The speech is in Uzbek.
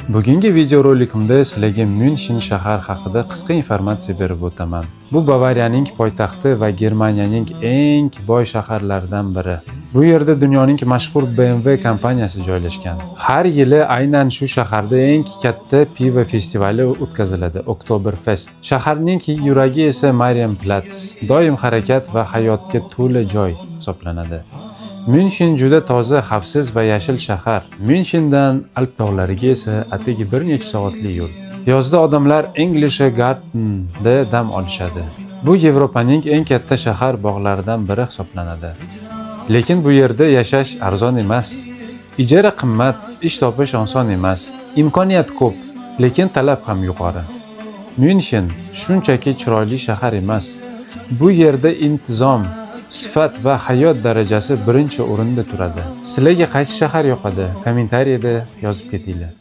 Bugungi videorolikimda sizlarga München shahar haqida qisqa informatsiya berib o'taman. Bu Bavariyaning poytaxti va Germaniyaning eng boy shaharlaridan biri. Bu yerda dunyoning mashhur BMW kompaniyasi joylashgan. Har yili aynan shu shaharda eng katta pivo festivali o'tkaziladi, Oktoberfest. Shaharning yuragi esa Marienplatz, doim harakat va hayotga to'la joy hisoblanadi. München juda toza, xavfsiz va yashil shahar. Münchendan Alp tog'lariga esa atigi bir necha soatli yo'l. Yozda odamlar Englische Garten'da dam olishadi. Bu Yevropaning eng katta shahar bog'laridan biri hisoblanadi. Lekin bu yerda yashash arzon emas. Ijara qimmat, ish topish oson emas. Imkoniyat ko'p, lekin talab ham yuqori. München shunchaki chiroyli shahar emas. Bu yerda intizom, sifat va hayot darajasi birinchi o'rinda turadi. Sizlarga qaysi shahar yoqadi? Kommentariyada yozib ketinglar.